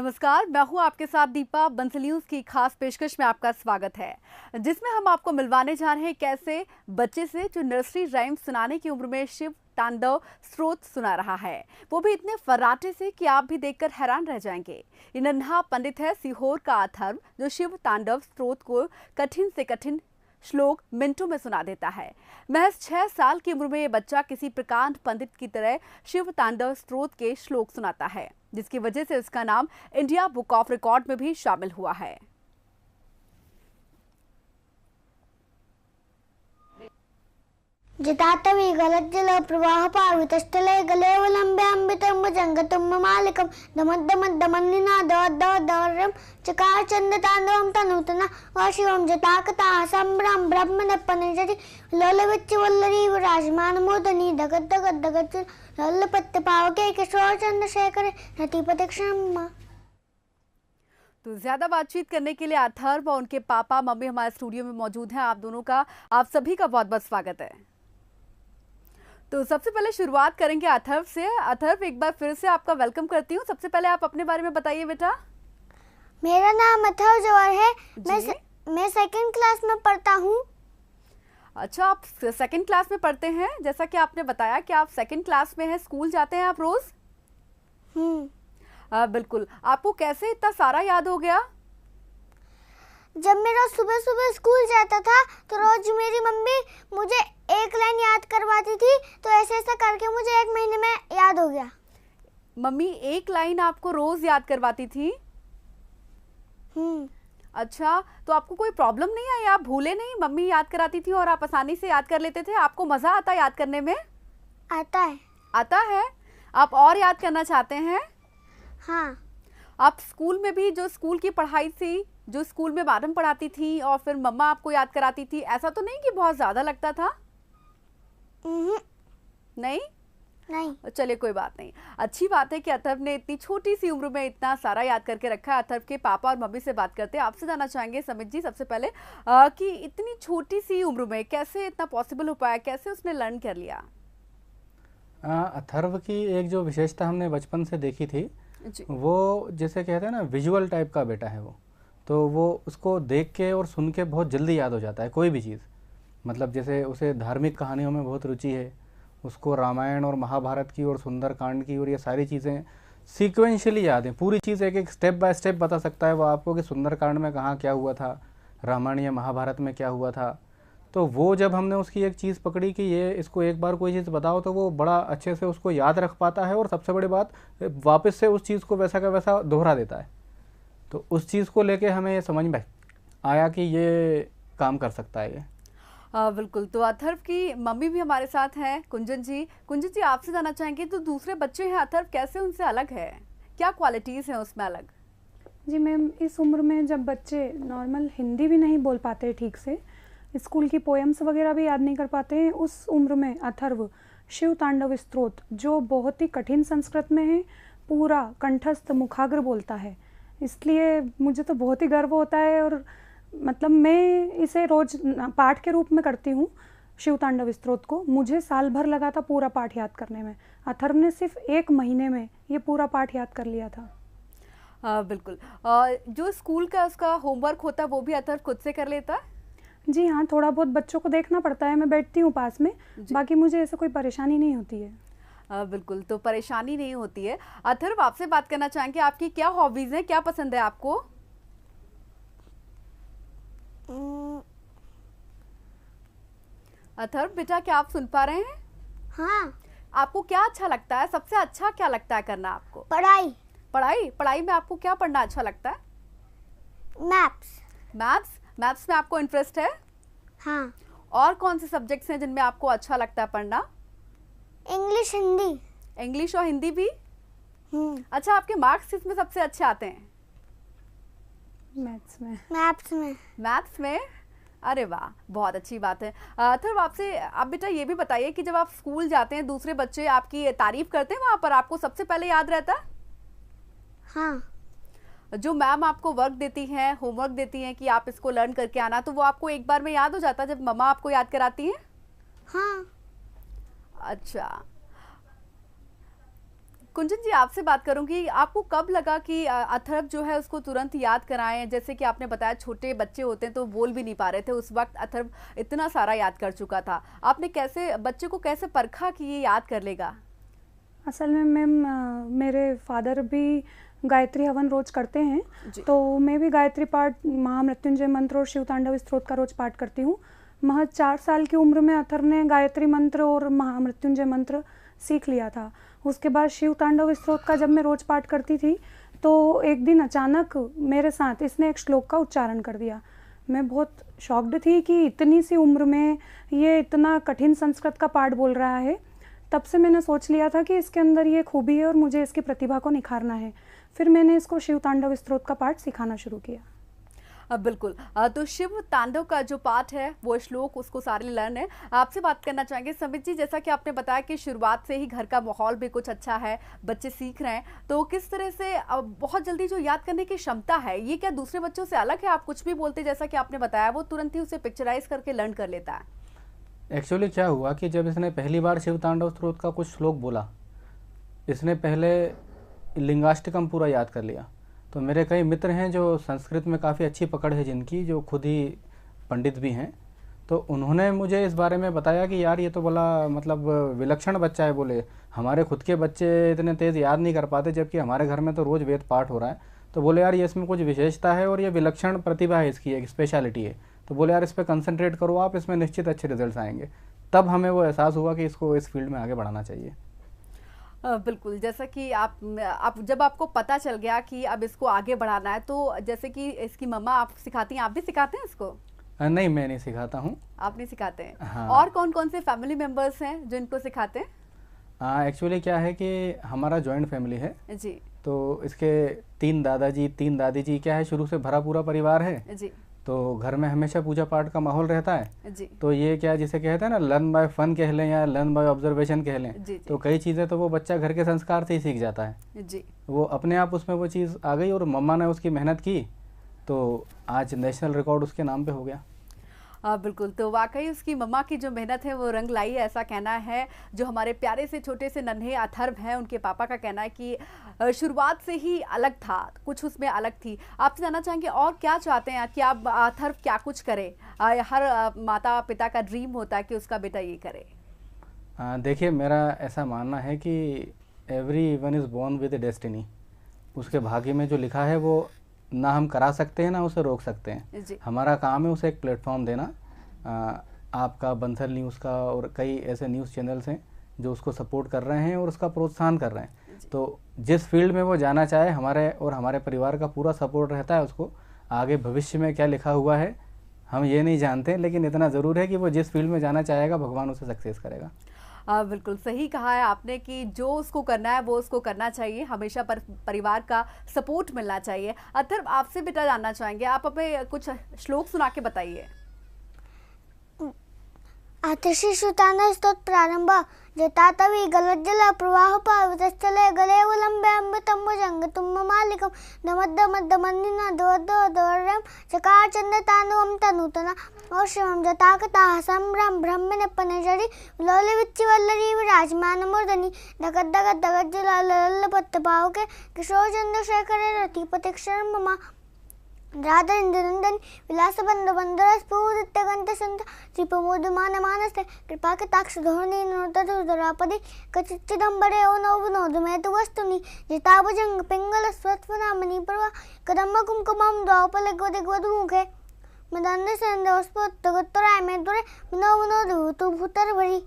नमस्कार, मैं हूं आपके साथ दीपा। बंसल न्यूज की खास पेशकश में आपका स्वागत है, जिसमें हम आपको मिलवाने जा रहे हैं कैसे बच्चे से जो नर्सरी राइम सुनाने की उम्र में शिव तांडव स्त्रोत सुना रहा है, वो भी इतने फर्राटे से कि आप भी देखकर हैरान रह जाएंगे। ये नन्हा पंडित है सीहोर का अथर्व, जो शिव तांडव स्त्रोत को कठिन से कठिन श्लोक मिनटों में सुना देता है। महज 6 साल की उम्र में ये बच्चा किसी प्रकांड पंडित की तरह शिव तांडव स्त्रोत के श्लोक सुनाता है, जिसकी वजह से इसका नाम इंडिया बुक ऑफ रिकॉर्ड में भी शामिल हुआ है। जितातवी गलज्जल प्रवाह पावितस्थले गलेवलंबे अंबितंब जंगतुम्ब मालिकम दमद्दमद्दमन्निनादवद्दवद्दवरम चकार चंद तांडवम तनूतना वाशिवम जताकता संभ्रम ब्रह्म नप्पनिजति लोलविच्च वल्लरी विराजमान मोदनी दगद दगद दगद लल्लपत्त पावके किशोर चंद्रशेखर रतिपतिक्षम। तो ज्यादा बातचीत करने के लिए अथर्व और उनके पापा मम्मी हमारे स्टूडियो में मौजूद हैं। आप दोनों का, आप सभी का बहुत बहुत स्वागत है। तो सबसे पहले शुरुआत करेंगे अथर्व से। अथर्व, एक बार फिर से आपका वेलकम करती हूँ। सबसे पहले आप अपने बारे में बताइए बेटा। मेरा नाम अथर्व जवाहर है। मैं सेकंड क्लास में पढ़ता हूँ। अच्छा, आप सेकंड क्लास में पढ़ते हैं। जैसा कि आपने बताया कि आप सेकंड क्लास में हैं, स्कूल जाते हैं आप रोज? बिल्कुल। आपको कैसे इतना सारा याद हो गया? जब मेरा सुबह सुबह स्कूल जाता था तो रोज मेरी मम्मी मुझे एक लाइन याद करवाती थी, तो ऐसे ऐसे करके मुझे 1 महीने में याद हो गया। मम्मी एक लाइन आपको रोज याद करवाती थी? अच्छा, तो आपको कोई प्रॉब्लम नहीं आई? आप भूले नहीं? मम्मी याद कराती थी और आप आसानी से याद कर लेते थे। आपको मजा आता याद करने में? आता है। आता है। आप और याद करना चाहते हैं? हाँ। आप स्कूल में भी जो स्कूल की पढ़ाई थी, जो स्कूल में मैडम पढ़ाती थी और फिर मम्मा आपको याद कराती थी, ऐसा तो नहीं कि बहुत ज्यादा लगता था? नहीं? नहीं। चलिए, कोई बात नहीं। अच्छी बात है कि अथर्व ने इतनी छोटी सी उम्र में इतना सारा याद करके रखा है। अथर्व के पापा और मम्मी से बात करते हैं। आपसे जानना चाहेंगे समित जी, सबसे पहले कि इतनी छोटी सी उम्र में कैसे इतना पॉसिबल हो पाया, कैसे उसने लर्न कर लिया? अथर्व की एक जो विशेषता हमने बचपन से देखी थी, वो जैसे कहते हैं ना, विजुअल टाइप का बेटा है वो। तो वो उसको देख के और सुन के बहुत जल्दी याद हो जाता है कोई भी चीज़। मतलब जैसे उसे धार्मिक कहानियों में बहुत रुचि है, उसको रामायण और महाभारत की और सुंदरकांड की और ये सारी चीज़ें सीक्वेंशियली याद हैं। पूरी चीज़ एक एक स्टेप बाय स्टेप बता सकता है वो आपको कि सुंदरकांड में कहाँ क्या हुआ था, रामायण या महाभारत में क्या हुआ था। तो वो जब हमने उसकी एक चीज़ पकड़ी कि ये इसको एक बार कोई चीज़ बताओ, तो वो बड़ा अच्छे से उसको याद रख पाता है और सबसे बड़ी बात, वापस से उस चीज़ को वैसा का वैसा दोहरा देता है। तो उस चीज़ को लेके हमें समझ में आया कि ये काम कर सकता है ये। बिल्कुल। तो अथर्व की मम्मी भी हमारे साथ हैं, कुंजन जी। कुंजन जी, आपसे जानना चाहेंगे, तो दूसरे बच्चे हैं अथर्व, कैसे उनसे अलग है? क्या क्वालिटीज़ हैं उसमें अलग? जी मैम, इस उम्र में जब बच्चे नॉर्मल हिंदी भी नहीं बोल पाते ठीक से, स्कूल की पोएम्स वगैरह भी याद नहीं कर पाते हैं, उस उम्र में अथर्व शिव तांडव स्त्रोत, जो बहुत ही कठिन संस्कृत में है, पूरा कंठस्थ मुखाग्र बोलता है। इसलिए मुझे तो बहुत ही गर्व होता है और मतलब मैं इसे रोज पाठ के रूप में करती हूँ शिव तांडव स्त्रोत को। मुझे साल भर लगा था पूरा पाठ याद करने में। अथर्व ने सिर्फ 1 महीने में ये पूरा पाठ याद कर लिया था। बिल्कुल। जो स्कूल का उसका होमवर्क होता है वो भी अथर्व खुद से कर लेता है? जी हाँ, थोड़ा बहुत बच्चों को देखना पड़ता है, मैं बैठती हूँ पास में, बाकी मुझे ऐसे कोई परेशानी नहीं होती है। बिल्कुल, तो परेशानी नहीं होती है। अथर्व, आपसे बात करना चाहेंगे, आपकी क्या हॉबीज हैं, क्या पसंद है आपको? अथर्व बेटा, क्या आप सुन पा रहे हैं? हाँ। आपको क्या अच्छा लगता है? सबसे अच्छा क्या लगता है करना आपको? पढ़ाई। पढ़ाई में आपको क्या पढ़ना अच्छा लगता है? मैथ्स में आपको इंटरेस्ट है? हाँ। और कौन से सब्जेक्ट्स हैं जिनमें आपको अच्छा लगता है पढ़ना? इंग्लिश, हिंदी। इंग्लिश और हिंदी भी? अच्छा, आपके मार्क्स किसमें सबसे अच्छे आते हैं? मैथ्स में। अरे वाह, बहुत अच्छी बात है। अथर्व, आपसे आप बेटा ये भी बताइए कि जब आप स्कूल जाते हैं, दूसरे बच्चे आपकी तारीफ करते हैं वहां पर, आपको सबसे पहले याद रहता है? हाँ। जो मैम आपको वर्क देती हैं, होमवर्क देती हैं कि आप इसको लर्न करके आना, तो वो आपको एक बार में याद हो जाता है जब मम्मा आपको याद कराती हैं? हाँ। अच्छा, कुंजन जी, आपसे बात करूंगी। आपको कब लगा कि अथर्व जो है उसको तुरंत याद कराएं? जैसे कि आपने बताया छोटे बच्चे होते हैं तो बोल भी नहीं पा रहे थे, उस वक्त अथर्व इतना सारा याद कर चुका था। आपने कैसे बच्चे को कैसे परखा कि ये याद कर लेगा? असल में मैम मेरे फादर भी गायत्री हवन रोज करते हैं, तो मैं भी गायत्री पाठ, महामृत्युंजय मंत्र और शिव तांडव स्तोत्र का रोज पाठ करती हूँ। महज 4 साल की उम्र में अथर्व ने गायत्री मंत्र और महामृत्युंजय मंत्र सीख लिया था। उसके बाद शिव तांडव स्तोत्र का जब मैं रोज पाठ करती थी तो एक दिन अचानक मेरे साथ इसने एक श्लोक का उच्चारण कर दिया। मैं बहुत शॉक्ड थी कि इतनी सी उम्र में ये इतना कठिन संस्कृत का पाठ बोल रहा है। तब से मैंने सोच लिया था कि इसके अंदर ये खूबी है और मुझे इसकी प्रतिभा को निखारना है। फिर मैंने इसको शिव तांडव स्तोत्र का पाठ सिखाना शुरू किया। बिल्कुल। तो शिव तांडव का जो पाठ है, वो श्लोक उसको सारे लर्न है। आपसे बात करना चाहेंगे समित जी, जैसा कि आपने बताया कि शुरुआत से ही घर का माहौल भी कुछ अच्छा है, बच्चे सीख रहे हैं, तो किस तरह से बहुत जल्दी जो याद करने की क्षमता है, ये क्या दूसरे बच्चों से अलग है? आप कुछ भी बोलते जैसा कि आपने बताया, वो तुरंत ही उसे पिक्चराइज करके लर्न कर लेता है। एक्चुअली क्या हुआ कि जब इसने पहली बार शिव तांडव स्तोत्र का कुछ श्लोक बोला, इसने पहले लिंगाष्टकम पूरा याद कर लिया। तो मेरे कई मित्र हैं जो संस्कृत में काफ़ी अच्छी पकड़ है जिनकी, जो खुद ही पंडित भी हैं, तो उन्होंने मुझे इस बारे में बताया कि यार ये तो बड़ा मतलब विलक्षण बच्चा है। बोले हमारे खुद के बच्चे इतने तेज़ याद नहीं कर पाते, जबकि हमारे घर में तो रोज़ वेद पाठ हो रहा है। तो बोले यार ये इसमें कुछ विशेषता है और ये विलक्षण प्रतिभा है, इसकी एक स्पेशलिटी है। तो बोले यार इस पर कंसंट्रेट करो आप, इसमें निश्चित अच्छे रिजल्ट्स आएंगे। तब हमें वो एहसास हुआ कि इसको इस फील्ड में आगे बढ़ाना चाहिए। बिल्कुल, जैसा कि आप जब आपको पता चल गया कि अब इसको आगे बढ़ाना है, तो जैसे कि इसकी मम्मा आप सिखाती हैं, आप भी सिखाते हैं इसको? नहीं, मैं नहीं सिखाता हूँ। आप नहीं सिखाते हैं? हाँ। और कौन कौन से फैमिली मेंबर्स हैं जो इनको सिखाते हैं? एक्चुअली क्या है कि हमारा जॉइंट फैमिली है जी। तो इसके 3 दादाजी 3 दादी जी, क्या है शुरू से भरा पूरा परिवार है जी। तो घर में हमेशा पूजा पाठ का माहौल रहता है जी। तो ये क्या जिसे कहते हैं ना, लर्न बाय फन कह लें या लर्न बाय ऑब्जर्वेशन कह लें। जी। तो कई चीज़ें तो वो बच्चा घर के संस्कार से ही सीख जाता है। जी। वो अपने आप उसमें वो चीज़ आ गई और मम्मा ने उसकी मेहनत की तो आज नेशनल रिकॉर्ड उसके नाम पे हो गया। बिल्कुल, तो वाकई उसकी मम्मा की जो मेहनत है वो रंग लाई है, ऐसा कहना है जो हमारे प्यारे से छोटे से नन्हे अथर्व हैं, उनके पापा का कहना है कि शुरुआत से ही अलग था, कुछ उसमें अलग थी। आपसे जानना चाहेंगे और क्या चाहते हैं कि आप अथर्व क्या कुछ करे? हर माता पिता का ड्रीम होता है कि उसका बेटा ये करे। देखिए, मेरा ऐसा मानना है कि everyone is born with destiny. उसके भाग्य में जो लिखा है वो ना हम करा सकते हैं ना उसे रोक सकते हैं। हमारा काम है उसे एक प्लेटफॉर्म देना। आपका बंसल न्यूज़ का और कई ऐसे न्यूज़ चैनल्स हैं जो उसको सपोर्ट कर रहे हैं और उसका प्रोत्साहन कर रहे हैं। तो जिस फील्ड में वो जाना चाहे, हमारे और हमारे परिवार का पूरा सपोर्ट रहता है उसको। आगे भविष्य में क्या लिखा हुआ है हम ये नहीं जानते, लेकिन इतना ज़रूर है कि वो जिस फील्ड में जाना चाहेगा भगवान उसे सक्सेस करेगा। बिल्कुल सही कहा है आपने कि जो उसको करना है वो उसको करना चाहिए, हमेशा परिवार का सपोर्ट मिलना चाहिए। अथर्व, आपसे बेटा जानना चाहेंगे, आप हमें कुछ श्लोक सुना के बताइए। आतिशी सुताना स्तोत्र प्रारंभ जतातवी गलज्जल प्रवाह पावितस्थले गलेवलंबे अमृतम भुजंग तुम मालिकम दमद्दमद्दमन्निना दोर्दोर्दोर्यम चकार चंद्रतानुम तनुतना और शिवम जताकता संभ्रम ब्रह्मणपनजरी लोलविच्चि वल्लरी विराजमान मूर्धनि दगद दगद दगज्जल लल्लपत्त पावके किशोर चंद्रशेखर रतिपतिक्षर ममा राधेन्द्रनंदन विलास बंद बंदरस्फूर्तिगंत संत श्रीप्रमोदमान मानसे कृपा के ताक्ष धोरणी नोतरापदि कचिच्चिदंबरे ओ नवनोद में तो वस्तुनि जिताभुजंग पिंगल स्वत्वनामनि प्रवा कदम्ब कुमकुमम द्वापल गोदिगोदमुखे मदंद संदोस्पोत्तगोत्तराय में दुरे नवनोद तु भूतर भरी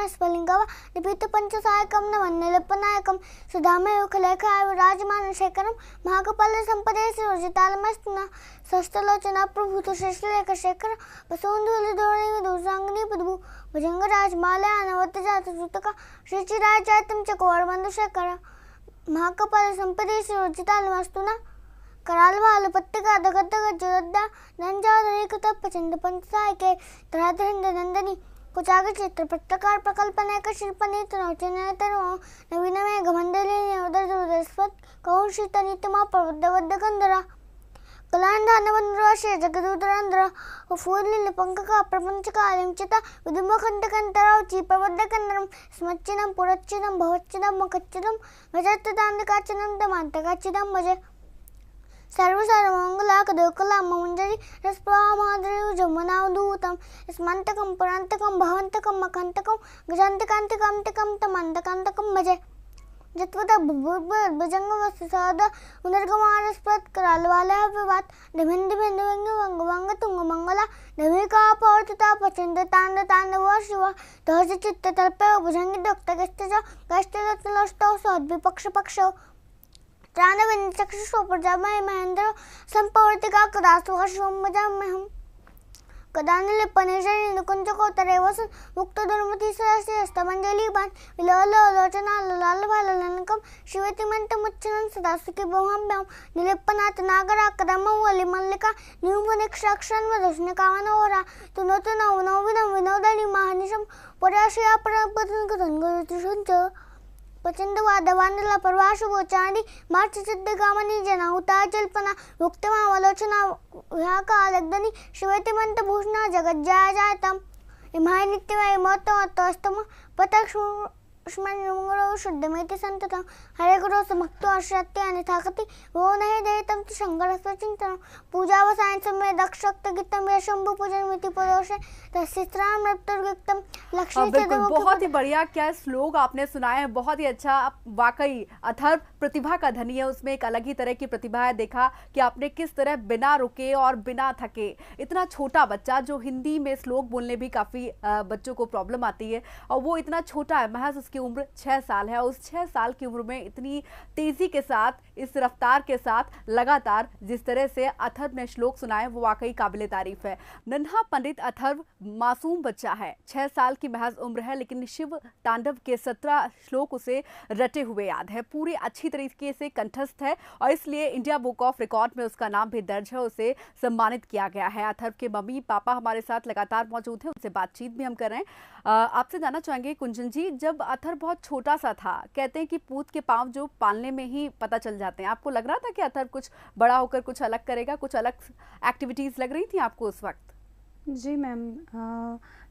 स्फलिंगवा लिपित पंचसायकम नवन्नलपनायकम सुधामय उखलेखाय विराजमान शेखरम महाकपाल संपदे सिरोजितालमस्तुना सस्तलोचना प्रभुत शेषलेख शेखर वसुंधुल धोरणी विदुसांगनी पद्मु भुजंगराज मालया नवत जात सुतका श्रीचिराज जातम चकोर बंधु शेखर महाकपाल संपदे सिरोजितालमस्तुना करालवाल पट्टिका दगद दगद जोद्दा नंजाधरी कुतप चंद पंचसायके धराधरेंद्र नंदनी कुचाग चित्र पत्रकार प्रकल्पने का शिल्पने तनोचने तनो नवीन में घमंडली उदर उदरस्वत कौशितनितमा प्रवद्दवद्द गंधरा कलांधानवनराशे जगदुदरांध्र फूर्लिलपंकका प्रपंचकालिं चिता विदुमखंडकंतरौचि प्रबद्धकंदरं स्मच्चिदं पुरच्चिदं भवच्चिदं मखच्चिदं भजत्तदान्धकाच्चिदं तमान्तकाच्चिदं भजे सर्वमंगलाकदोकला मंजरी रसप्रवाहमाधुर्य जमुनावधूतं स्मन्तकं पुरान्तकं भवन्तकं मखन्तकं गजान्तकान्तिकान्तिकं तमन्तकान्तकं भजे जत्वता भुजंगवस्सदा उनर्गमानस्पत्करालवालः विवाद धमिंद तुंगमंगला धमिका पौर्तता पचंद तांड तांडव शिव तहज चित्त तल्पे भुजंगी दोक्तगस्तज गस्तलस्तौ सद्विपक्ष पक्षौ त्राणविंद चक्षुषो प्रजामय महेंद्र संपवर्तिका कदास्तु हर्षों भजाम्यहम् कदानिलिपनिशरी निकुंजकोत्तरे वसन मुक्तदुर्मति सरस्ति हस्तमंजलिबाण विलोलोचना ललालभालनकं शिवतिमन्तमुच्चनं सदा सुखी भवाम्यहं निलिप्पनाथ नागरा कदमवली मल्लिका न्यूपनिक्षाक्षन्वदर्शनकामनोहरा तुनोतु नवनो विनोदनि महानिशं पराशया परपतन्गतन्गतिशञ्च प्रचंडवादवांडला परवाशुगोचारी मार्चचिद्दगामनी जनाहुता जल्पना मुक्तमावलोचना विहाकालग्धनि शिवतिमन्तभूषणा जगज्जाय जायतम् इमाय नित्यमय मोत्तमस्तम पतक्ष्मण्यमंगलो शुद्धमेति संततं हरे गुरो समक्तो अश्रत्य अन्यथाकति वो नहीं देहितं तु शंकरस्वचिन्तनं पूजावसायन समय दक्षक्तगीतं यशंभु पूजनमिति पदोषे तस्सित्रां मृत्युर्गीतं लक्ष्मी बिल्कुल, बहुत ही बढ़िया। क्या श्लोक आपने सुनाया है, बहुत ही अच्छा। वाकई अथर्व प्रतिभा का धनी है, उसमें एक अलग ही तरह की प्रतिभा है। देखा कि आपने किस तरह बिना रुके और बिना थके, इतना छोटा बच्चा जो हिंदी में श्लोक बोलने भी काफ़ी बच्चों को प्रॉब्लम आती है, और वो इतना छोटा है, महज उसकी उम्र 6 साल है। उस 6 साल की उम्र में इतनी तेज़ी के साथ, इस रफ्तार के साथ लगातार जिस तरह से अथर्व ने श्लोक सुनाए, वो वाकई काबिले तारीफ है। नन्हा पंडित अथर्व मासूम बच्चा है, 6 साल की महज उम्र है, लेकिन शिव तांडव के 17 श्लोक उसे रटे हुए याद है, पूरी अच्छी तरीके से कंठस्थ है, और इसलिए इंडिया बुक ऑफ रिकॉर्ड में उसका नाम भी दर्ज है, उसे सम्मानित किया गया है। अथर्व के मम्मी पापा हमारे साथ लगातार मौजूद हैं, उनसे बातचीत भी हम कर रहे हैं। आपसे जानना चाहेंगे कुंजन जी, जब अथर्व बहुत छोटा सा था, कहते हैं कि पूत के पांव जो पालने में ही पता चल जाते हैं, आपको लग रहा था कि अथर्व कुछ बड़ा होकर कुछ अलग करेगा, कुछ अलग एक्टिविटीज लग रही थी आपको उस वक्त? जी मैम,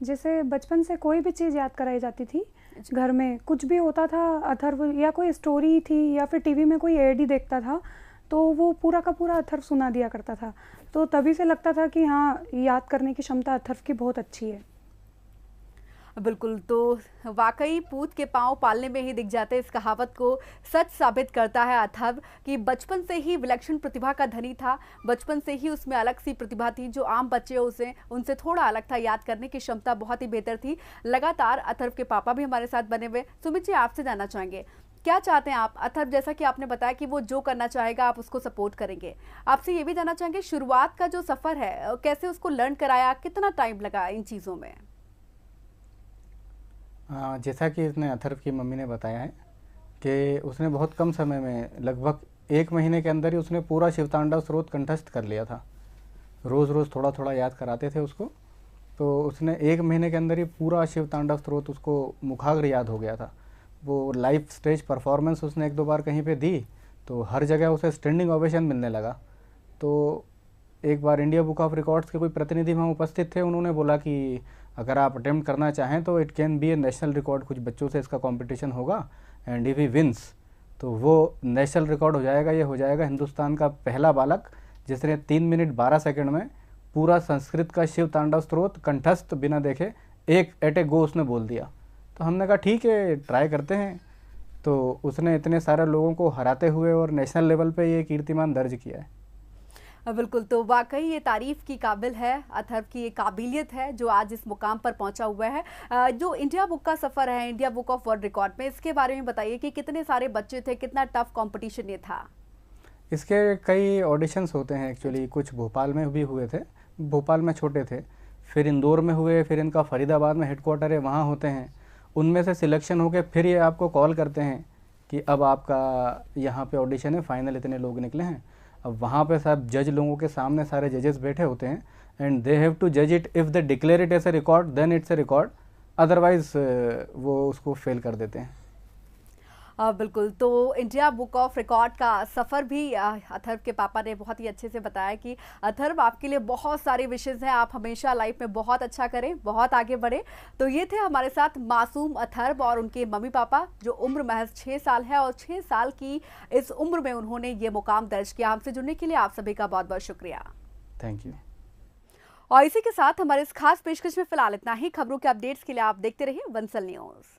जैसे बचपन से कोई भी चीज़ याद कराई जाती थी, घर में कुछ भी होता था, अथर्व या कोई स्टोरी थी या फिर टीवी में कोई एड ही देखता था, तो वो पूरा का पूरा अथर्व सुना दिया करता था। तो तभी से लगता था कि हाँ, याद करने की क्षमता अथर्व की बहुत अच्छी है। बिल्कुल, तो वाकई पूत के पांव पालने में ही दिख जाते, इस कहावत को सच साबित करता है अथर्व कि बचपन से ही विलक्षण प्रतिभा का धनी था, बचपन से ही उसमें अलग सी प्रतिभा थी जो आम बच्चे उनसे थोड़ा अलग था, याद करने की क्षमता बहुत ही बेहतर थी। लगातार अथर्व के पापा भी हमारे साथ बने हुए। सुमित जी, आपसे जानना चाहेंगे, क्या चाहते हैं आप? अथर्व, जैसा कि आपने बताया कि वो जो करना चाहेगा आप उसको सपोर्ट करेंगे, आपसे ये भी जानना चाहेंगे शुरुआत का जो सफ़र है, कैसे उसको लर्न कराया, कितना टाइम लगा इन चीज़ों में? जैसा कि इसने अथर्व की मम्मी ने बताया है कि उसने बहुत कम समय में, लगभग 1 महीने के अंदर ही उसने पूरा शिवतांडव स्रोत कंठस्थ कर लिया था। रोज़ रोज़ थोड़ा थोड़ा याद कराते थे उसको, तो उसने 1 महीने के अंदर ही पूरा शिवतांडव स्रोत उसको मुखाग्र याद हो गया था। वो लाइव स्टेज परफॉर्मेंस उसने 1-2 बार कहीं पे दी, तो हर जगह उसे स्टैंडिंग ओवेशन मिलने लगा। तो एक बार इंडिया बुक ऑफ रिकॉर्ड्स के कोई प्रतिनिधि वहाँ उपस्थित थे, उन्होंने बोला कि अगर आप अटेम्प्ट करना चाहें तो it can be A national record, कुछ बच्चों से इसका कंपटीशन होगा, एंड इफ ही विंस तो वो नेशनल रिकॉर्ड हो जाएगा। ये हो जाएगा हिंदुस्तान का पहला बालक जिसने 3 मिनट 12 सेकंड में पूरा संस्कृत का शिव तांडव स्रोत कंठस्थ बिना देखे एक एट ए गो उसने बोल दिया। तो हमने कहा ठीक है, ट्राई करते हैं। तो उसने इतने सारे लोगों को हराते हुए और नेशनल लेवल पे ये कीर्तिमान दर्ज किया है। बिल्कुल, तो वाकई ये तारीफ की काबिल है, अथर्व की ये काबिलियत है जो आज इस मुकाम पर पहुंचा हुआ है। जो इंडिया बुक का सफ़र है, India book of world record में, इसके बारे में बताइए कि कितने सारे बच्चे थे, कितना टफ कंपटीशन ये था? इसके कई ऑडिशंस होते हैं एक्चुअली, कुछ भोपाल में भी हुए थे, भोपाल में छोटे थे, फिर इंदौर में हुए, फिर इनका फरीदाबाद में हेडक्वार्टर है, वहाँ होते हैं। उनमें से सिलेक्शन होकर फिर ये आपको कॉल करते हैं कि अब आपका यहाँ पे ऑडिशन है, फाइनल इतने लोग निकले हैं। अब वहाँ पे सब जज लोगों के सामने सारे जजेस बैठे होते हैं, एंड दे हैव टू जज it. If they declare it as a record then it's a record, otherwise वो उसको फेल कर देते हैं। बिल्कुल। तो इंडिया बुक ऑफ रिकॉर्ड का सफ़र भी अथर्व के पापा ने बहुत ही अच्छे से बताया कि अथर्व, आपके लिए बहुत सारे विशेज़ हैं, आप हमेशा लाइफ में बहुत अच्छा करें, बहुत आगे बढ़े। तो ये थे हमारे साथ मासूम अथर्व और उनके मम्मी पापा, जो उम्र महज 6 साल है और 6 साल की इस उम्र में उन्होंने ये मुकाम दर्ज किया। हमसे जुड़ने के लिए आप सभी का बहुत बहुत शुक्रिया। Thank you. और इसी के साथ हमारे इस खास पेशकश में फिलहाल इतना ही। खबरों के अपडेट्स के लिए आप देखते रहिए बंसल न्यूज़।